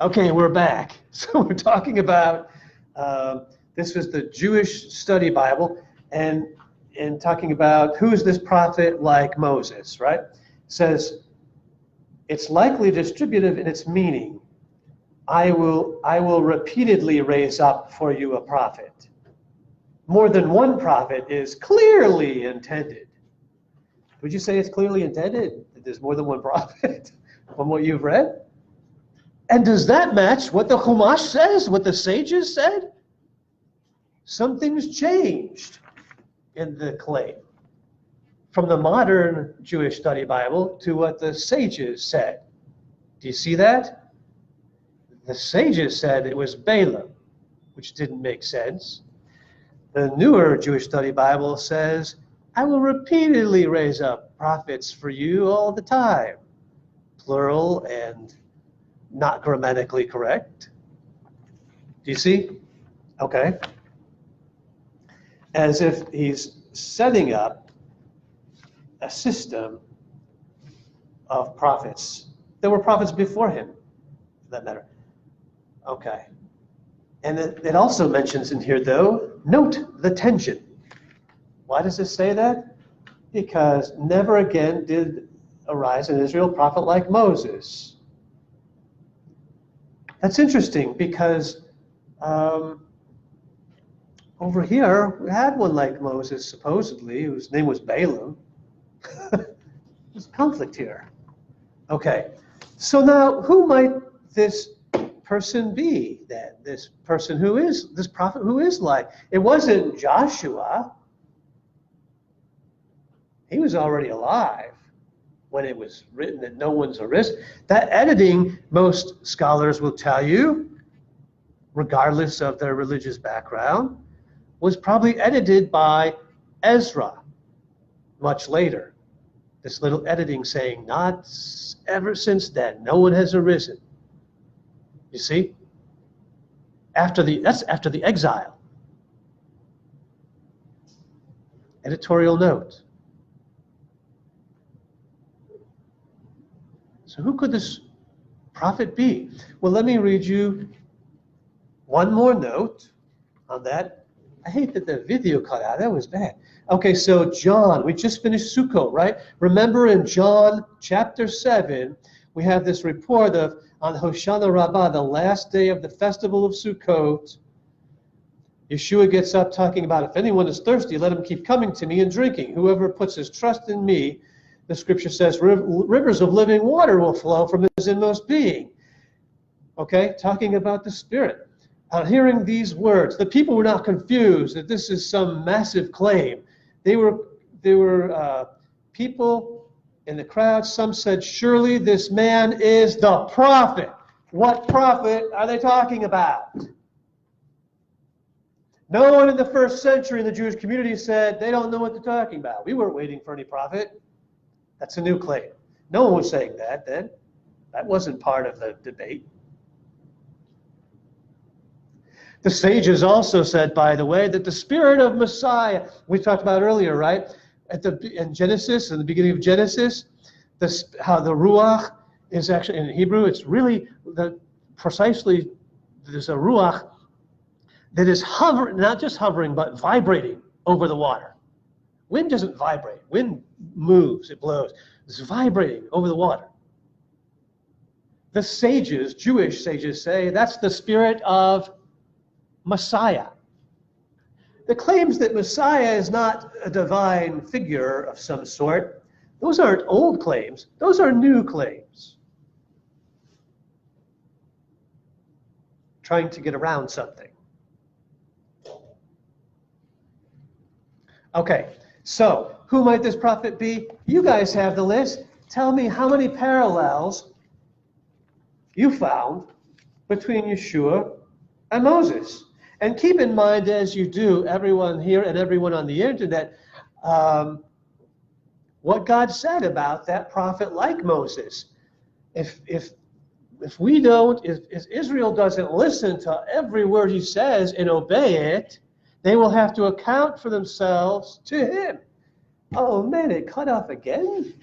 Okay, we're back. So we're talking about, this was the Jewish Study Bible, and talking about who is this prophet like Moses, right? It says, it's likely distributive in its meaning. I will repeatedly raise up for you a prophet. More than one prophet is clearly intended. Would you say it's clearly intended that there's more than one prophet from what you've read? And does that match what the Chumash says, what the sages said? Something's changed in the claim from the modern Jewish Study Bible to what the sages said. Do you see that? The sages said it was Balaam, which didn't make sense. The newer Jewish Study Bible says, I will repeatedly raise up prophets for you all the time. Plural and not grammatically correct. Do you see? Okay. As if he's setting up a system of prophets. There were prophets before him, for that matter. Okay. And it also mentions in here, though, note the tension. Why does it say that? Because never again did arise in Israel a prophet like Moses. That's interesting because over here we had one like Moses, supposedly, whose name was Balaam. There's conflict here. Okay, so now who might this person be then? This person who is, this prophet who is like? It wasn't Joshua. He was already alive when it was written that no one's arisen. That editing, most scholars will tell you, regardless of their religious background, was probably edited by Ezra much later. This little editing saying, not ever since then, no one has arisen. You see? That's after the exile. Editorial note. So who could this prophet be? Well, let me read you one more note on that. I hate that the video cut out. That was bad. Okay, so John, we just finished Sukkot, right? Remember in John chapter 7, we have this report of on Hoshana Rabbah, the last day of the festival of Sukkot. Yeshua gets up talking about, if anyone is thirsty, let him keep coming to me and drinking. Whoever puts his trust in me, the scripture says, rivers of living water will flow from his inmost being. Okay, talking about the Spirit. Hearing these words, the people were not confused that this is some massive claim. There were people in the crowd. Some said, surely this man is the prophet. What prophet are they talking about? No one in the first century in the Jewish community said they don't know what they're talking about. We weren't waiting for any prophet. That's a new claim. No one was saying that then. That wasn't part of the debate. The sages also said, by the way, that the spirit of Messiah, we talked about earlier, right? In Genesis, in the beginning of Genesis, how the Ruach is actually, in Hebrew, it's really, precisely, there's a Ruach that is hovering, not just hovering, but vibrating over the water. Wind doesn't vibrate. Wind moves, it blows. It's vibrating over the water. The sages, Jewish sages, say that's the spirit of Messiah. The claims that Messiah is not a divine figure of some sort, those aren't old claims. Those are new claims. Trying to get around something. Okay. So, who might this prophet be? You guys have the list. Tell me how many parallels you found between Yeshua and Moses. And keep in mind as you do, everyone here and everyone on the internet, what God said about that prophet like Moses. If Israel doesn't listen to every word he says and obey it, they will have to account for themselves to him. Oh man, it cut off again?